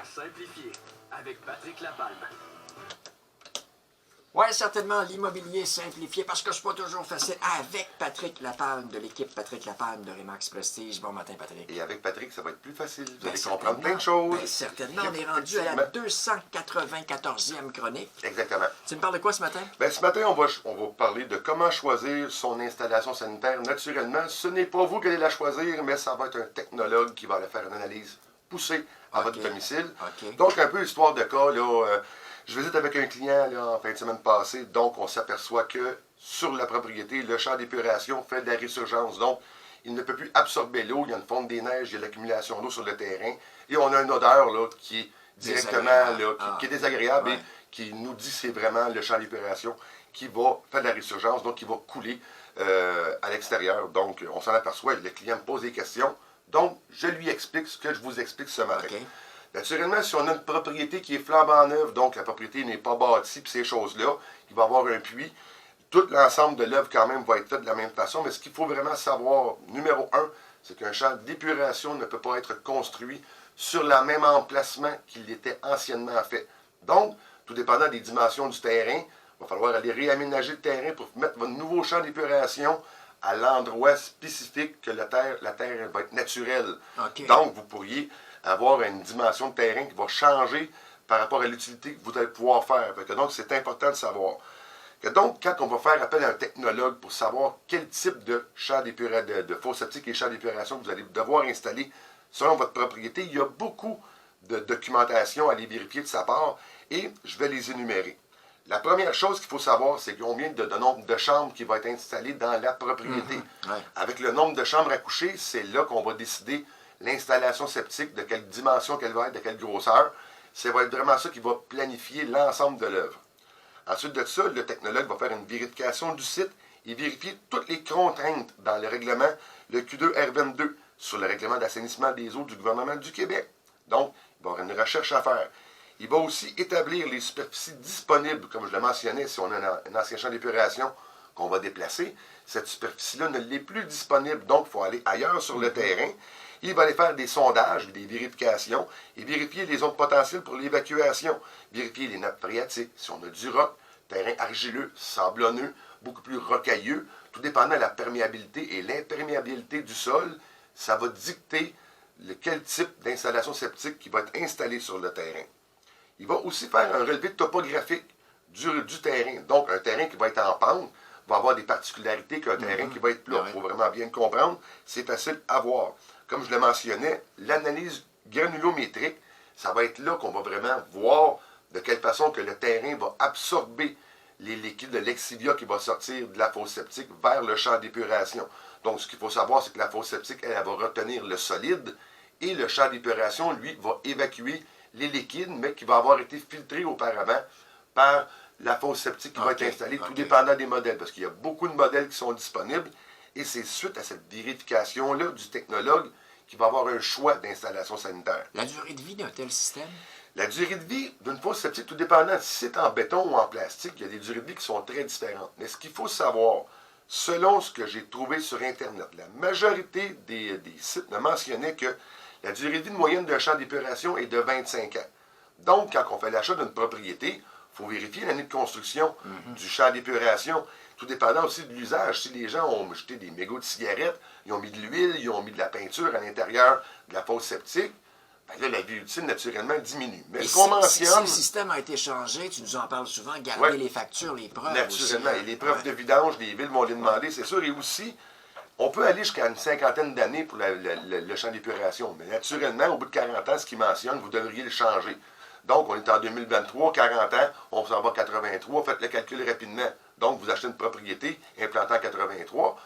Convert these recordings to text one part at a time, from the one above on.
simplifié avec Patrick Lapalme. Oui, certainement, l'immobilier simplifié, parce que c'est pas toujours facile. Avec Patrick Lapalme, de l'équipe Patrick Lapalme de Remax Prestige. Bon matin, Patrick. Et avec Patrick, ça va être plus facile. Vous Ben, allez comprendre plein de choses. Ben, certainement, on est rendu à la 294e chronique. Exactement. Tu me parles de quoi ce matin? Ben, ce matin, on va parler de comment choisir son installation sanitaire naturellement. Ce n'est pas vous qui allez la choisir, mais ça va être un technologue qui va aller faire une analyse poussée à votre domicile. Donc, un peu histoire de cas, là. Je visite avec un client là, en fin de semaine passée, donc on s'aperçoit que sur la propriété, le champ d'épuration fait de la résurgence. Donc, il ne peut plus absorber l'eau, il y a une fonte des neiges, il y a de l'accumulation d'eau sur le terrain, et on a une odeur là, qui est directement là, qui est désagréable et qui nous dit que c'est vraiment le champ d'épuration qui va faire de la résurgence, donc qui va couler à l'extérieur. Donc, on s'en aperçoit, le client me pose des questions, donc je lui explique ce que je vous explique ce matin. Naturellement, si on a une propriété qui est flambant neuve, donc la propriété n'est pas bâtie, puis ces choses-là, il va y avoir un puits, tout l'ensemble de l'œuvre quand même va être fait de la même façon, mais ce qu'il faut vraiment savoir, numéro 1, c'est qu'un champ d'épuration ne peut pas être construit sur le même emplacement qu'il était anciennement fait. Donc, tout dépendant des dimensions du terrain, il va falloir aller réaménager le terrain pour mettre votre nouveau champ d'épuration à l'endroit spécifique que la terre va être naturelle. Donc, vous pourriez avoir une dimension de terrain qui va changer par rapport à l'utilité que vous allez pouvoir faire. Donc, c'est important de savoir. Donc, quand on va faire appel à un technologue pour savoir quel type de champ de fosse septique et champ d'épuration que vous allez devoir installer selon votre propriété, il y a beaucoup de documentation à aller vérifier de sa part et je vais les énumérer. La première chose qu'il faut savoir, c'est combien de nombre de chambres qui va être installé dans la propriété. Avec le nombre de chambres à coucher, c'est là qu'on va décider l'installation septique, de quelle dimension qu'elle va être, de quelle grosseur. Ça va être vraiment ça qui va planifier l'ensemble de l'œuvre. Ensuite de ça, le technologue va faire une vérification du site et vérifier toutes les contraintes dans le règlement, le Q2R22, sur le règlement d'assainissement des eaux du gouvernement du Québec. Donc, il va y avoir une recherche à faire. Il va aussi établir les superficies disponibles, comme je le mentionnais, si on a un ancien champ d'épuration qu'on va déplacer, cette superficie-là ne l'est plus disponible, donc il faut aller ailleurs sur le terrain. Il va aller faire des sondages, des vérifications, et vérifier les zones potentielles pour l'évacuation, vérifier les nappes phréatiques, si on a du roc, terrain argileux, sablonneux, beaucoup plus rocailleux, tout dépendant de la perméabilité et l'imperméabilité du sol, ça va dicter quel type d'installation septique qui va être installé sur le terrain. Il va aussi faire un relevé topographique du terrain, donc un terrain qui va être en pente, va avoir des particularités qu'un terrain qui va être plat. Il faut vraiment bien le comprendre, c'est facile à voir. Comme je le mentionnais, l'analyse granulométrique, ça va être là qu'on va vraiment voir de quelle façon que le terrain va absorber les liquides de l'exivia qui va sortir de la fosse septique vers le champ d'épuration. Donc, ce qu'il faut savoir, c'est que la fosse septique, elle va retenir le solide et le champ d'épuration, lui, va évacuer les liquides, mais qui va avoir été filtré auparavant par la fosse septique qui va être installée, tout dépendant des modèles, parce qu'il y a beaucoup de modèles qui sont disponibles. Et c'est suite à cette vérification-là du technologue qu'il va avoir un choix d'installation sanitaire. La durée de vie d'un tel système? La durée de vie d'une fosse septique, tout dépendant si c'est en béton ou en plastique, il y a des durées de vie qui sont très différentes. Mais ce qu'il faut savoir, selon ce que j'ai trouvé sur Internet, la majorité des sites me mentionnaient que la durée de vie moyenne d'un champ d'épuration est de 25 ans. Donc, quand on fait l'achat d'une propriété, il faut vérifier l'année de construction du champ d'épuration. Tout dépendant aussi de l'usage. Si les gens ont jeté des mégots de cigarettes, ils ont mis de l'huile, ils ont mis de la peinture à l'intérieur de la fosse septique, ben là, la vie utile, naturellement, diminue. Mais ce qu'on mentionne... Si le système a été changé, tu nous en parles souvent, garder les factures, les preuves naturellement, aussi. Et les preuves de vidange, les villes vont les demander, c'est sûr. Et aussi, on peut aller jusqu'à une cinquantaine d'années pour le champ d'épuration. Mais naturellement, au bout de 40 ans, ce qu'ils mentionnent, vous devriez le changer. Donc, on est en 2023, 40 ans, on s'en va 83, faites le calcul rapidement. Donc, vous achetez une propriété implantée en 83,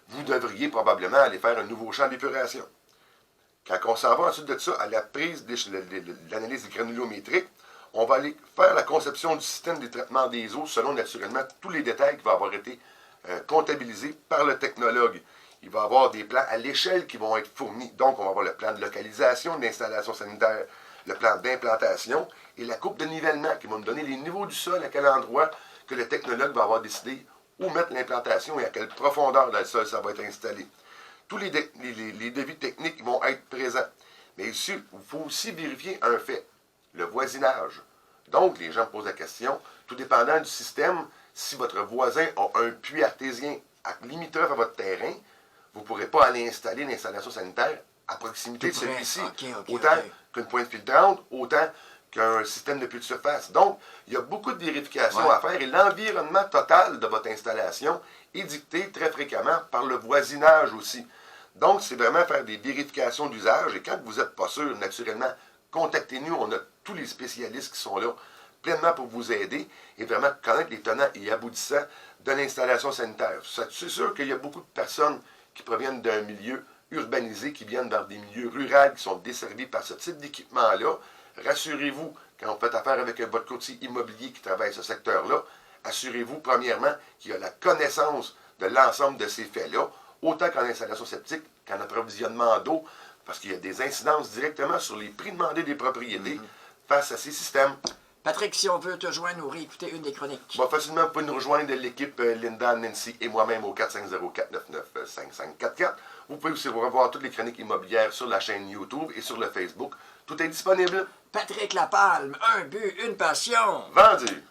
vous devriez probablement aller faire un nouveau champ d'épuration. Quand on s'en va ensuite de ça à la prise de l'analyse granulométrique, on va aller faire la conception du système de traitement des eaux selon naturellement tous les détails qui vont avoir été comptabilisés par le technologue. Il va y avoir des plans à l'échelle qui vont être fournis. Donc, on va avoir le plan de localisation, d'installation sanitaire, le plan d'implantation et la coupe de nivellement qui vont nous donner les niveaux du sol, à quel endroit que le technologue va avoir décidé où mettre l'implantation et à quelle profondeur dans le sol ça va être installé. Tous les devis techniques vont être présents. Mais ici, il faut aussi vérifier un fait. le voisinage. Donc, les gens posent la question, tout dépendant du système, si votre voisin a un puits artésien limitrophe à votre terrain, vous ne pourrez pas aller installer l'installation sanitaire à proximité de celui-ci. Autant qu'une pointe filtrante, autant qu'un système de puits de surface. Donc, il y a beaucoup de vérifications à faire et l'environnement total de votre installation est dicté très fréquemment par le voisinage aussi. Donc, c'est vraiment faire des vérifications d'usage et quand vous n'êtes pas sûr, naturellement, contactez-nous. On a tous les spécialistes qui sont là pleinement pour vous aider et vraiment connaître les tenants et aboutissants de l'installation sanitaire. C'est sûr qu'il y a beaucoup de personnes qui proviennent d'un milieu urbanisé, qui viennent dans des milieux ruraux, qui sont desservis par ce type d'équipement-là. Rassurez-vous, quand vous faites affaire avec votre courtier immobilier qui travaille ce secteur-là, assurez-vous, premièrement, qu'il a la connaissance de l'ensemble de ces faits-là, autant qu'en installation septique qu'en approvisionnement d'eau, parce qu'il y a des incidences directement sur les prix demandés des propriétés face à ces systèmes. Patrick, si on veut te joindre ou réécouter une des chroniques. Bon, facilement, vous pouvez nous rejoindre l'équipe Linda, Nancy et moi-même au 450-499-5544. Vous pouvez aussi revoir toutes les chroniques immobilières sur la chaîne YouTube et sur le Facebook. Tout est disponible. Patrick Lapalme, un but, une passion. Vendu!